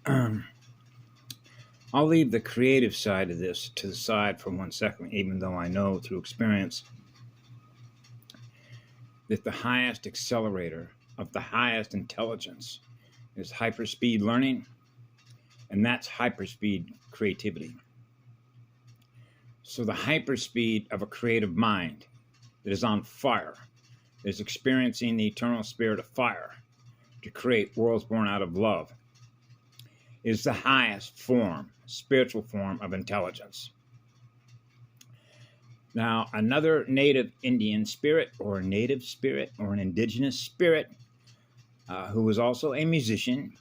I'll leave the creative side of this to the side for 1 second, even though I know through experience that the highest accelerator of the highest intelligence is hyperspeed learning, and that's hyperspeed creativity. So the hyperspeed of a creative mind that is on fire, that is experiencing the eternal spirit of fire to create worlds born out of love, is the highest form, spiritual form of intelligence. Now, another native Indian spirit, or a native spirit, or an indigenous spirit, who was also a musician.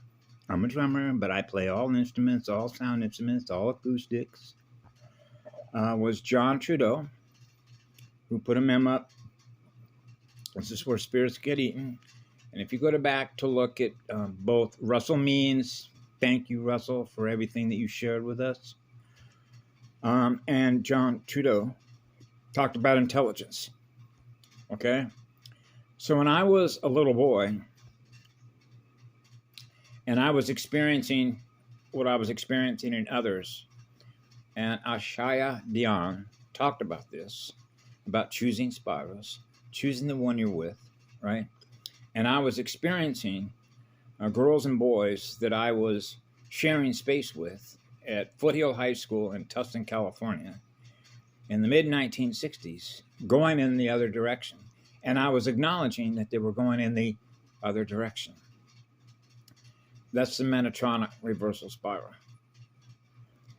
I'm a drummer, but I play all instruments, all sound instruments, all acoustics, was John Trudeau, who put a memo up. This is where spirits get eaten. And if you go back to look at both Russell Means, thank you, Russell, for everything that you shared with us, and John Trudeau, talked about intelligence. Okay? So when I was a little boy, and I was experiencing what I was experiencing in others, and Ashaya Dion talked about this, about choosing spirals, choosing the one you're with, right? And I was experiencing girls and boys that I was sharing space with at Foothill High School in Tustin, California, in the mid-1960s, going in the other direction. And I was acknowledging that they were going in the other direction. That's the Metatronic reversal spiral.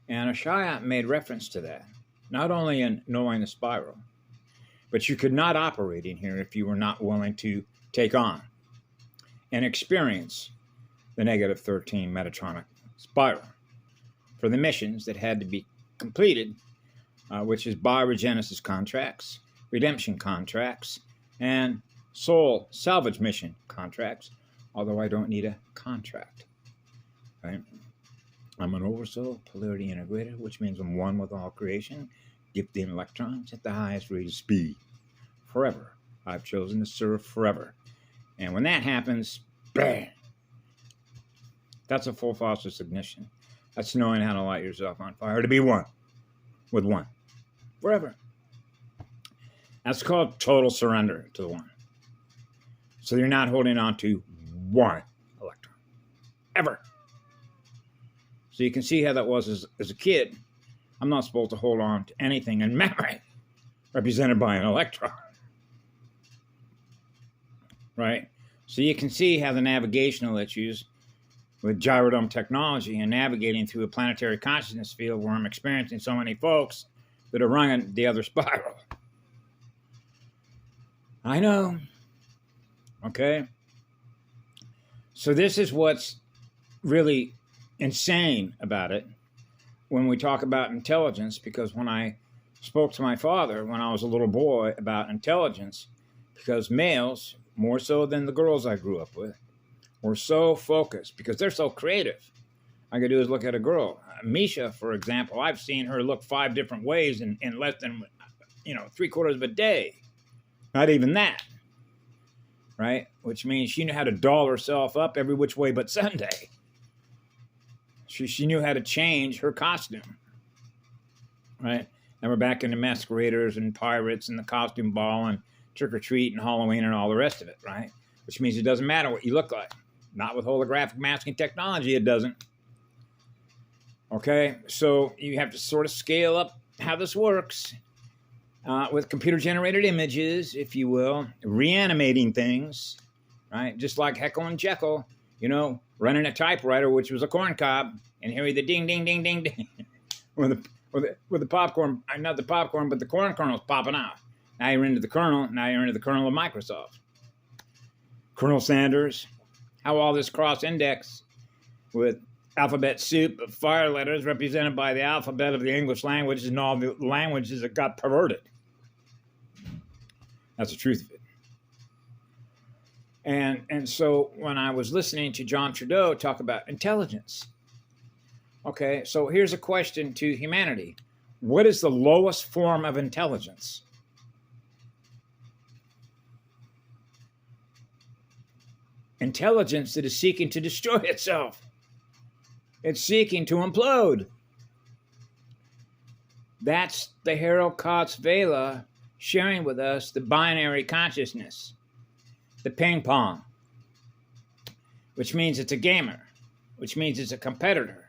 And Ashaya made reference to that, not only in knowing the spiral, but you could not operate in here if you were not willing to take on and experience the negative 13 Metatronic spiral for the missions that had to be completed, which is bioregenesis contracts, redemption contracts, and soul salvage mission contracts, although I don't need a contract, right? I'm an oversoul polarity integrator, which means I'm one with all creation, gifting electrons at the highest rate of speed. Forever. I've chosen to serve forever. And when that happens, bang! That's a full phosphorus ignition. That's knowing how to light yourself on fire, to be one with one. Forever. That's called total surrender to the one. So you're not holding on to one electron. Ever. So you can see how that was as a kid. I'm not supposed to hold on to anything in memory represented by an electron. Right? So you can see how the navigational issues with gyrodome technology and navigating through a planetary consciousness field where I'm experiencing so many folks that are running the other spiral. I know. Okay? So this is what's really insane about it when we talk about intelligence, because when I spoke to my father when I was a little boy about intelligence, because males, more so than the girls I grew up with, were so focused because they're so creative. All I could do is look at a girl. Misha, for example, I've seen her look 5 different ways in less than, 3/4 of a day. Not even that, right? Which means she knew how to doll herself up every which way but Sunday. She knew how to change her costume, right? And we're back into masqueraders and pirates and the costume ball and trick-or-treat and Halloween and all the rest of it, right? Which means it doesn't matter what you look like. Not with holographic masking technology, it doesn't. Okay, so you have to sort of scale up how this works with computer-generated images, if you will, reanimating things, right? Just like Heckle and Jekyll, running a typewriter, which was a corn cob, and hearing the ding, ding, ding, ding, ding, with the popcorn, not the popcorn, but the corn kernels popping out. Now you're into the kernel. Now you're into the kernel of Microsoft. Colonel Sanders, how all this cross-index with alphabet soup of fire letters represented by the alphabet of the English language and all the languages that got perverted. That's the truth of it. And so when I was listening to John Trudeau talk about intelligence, okay, so here's a question to humanity. What is the lowest form of intelligence? Intelligence that is seeking to destroy itself. It's seeking to implode. That's the Harold Kotz Vela sharing with us the binary consciousness, the ping pong, which means it's a gamer, which means it's a competitor.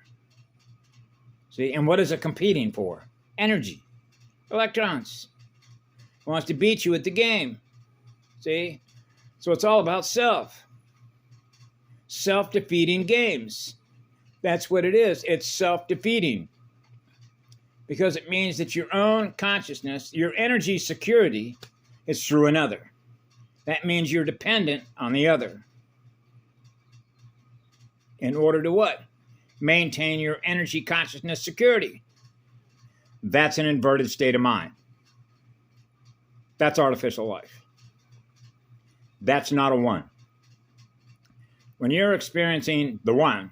See, and what is it competing for? Energy, electrons. It wants to beat you at the game. See? So it's all about self. Self-defeating games. That's what it is. It's self-defeating. Because it means that your own consciousness, your energy security, is through another. That means you're dependent on the other. In order to what? Maintain your energy consciousness security. That's an inverted state of mind. That's artificial life. That's not a one. When you're experiencing the one,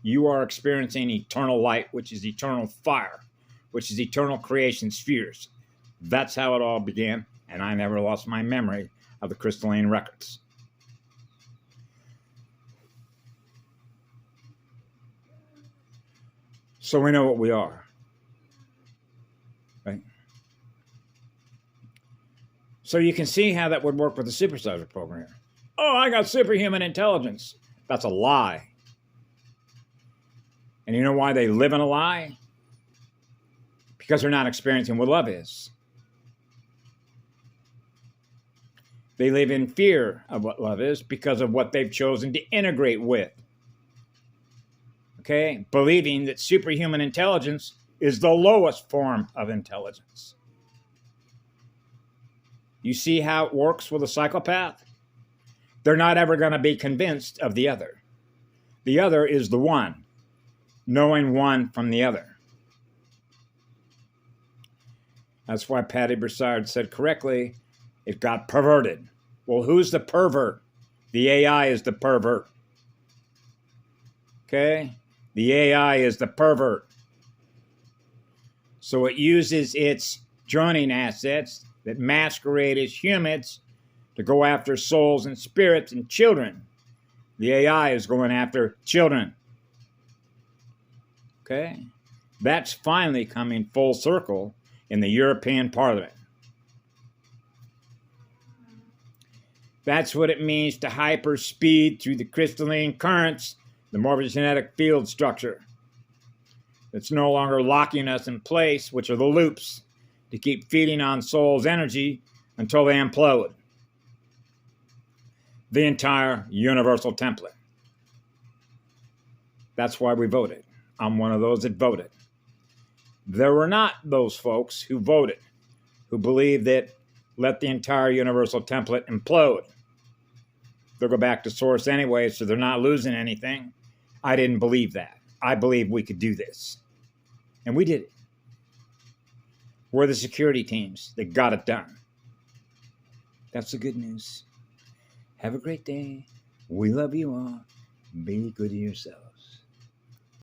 you are experiencing eternal light, which is eternal fire, which is eternal creation spheres. That's how it all began, and I never lost my memory of the crystalline records. So we know what we are, right? So you can see how that would work with the supersizer program. Oh, I got superhuman intelligence. That's a lie. And you know why they live in a lie? Because they're not experiencing what love is. They live in fear of what love is because of what they've chosen to integrate with. Okay? Believing that superhuman intelligence is the lowest form of intelligence. You see how it works with a psychopath? They're not ever going to be convinced of the other. The other is the one, knowing one from the other. That's why Patty Broussard said correctly, it got perverted. Well, who's the pervert? The AI is the pervert. Okay? The AI is the pervert. So it uses its joining assets that masquerade as humans to go after souls and spirits and children. The AI is going after children. Okay? That's finally coming full circle in the European Parliament. That's what it means to hyperspeed through the crystalline currents, the morphogenetic field structure. It's no longer locking us in place, which are the loops, to keep feeding on soul's energy until they implode. The entire universal template. That's why we voted. I'm one of those that voted. There were not those folks who voted, who believed that let the entire universal template implode. They'll go back to source anyway, so they're not losing anything. I didn't believe that. I believed we could do this. And we did it. We're the security teams that got it done. That's the good news. Have a great day. We love you all. Be good to yourself.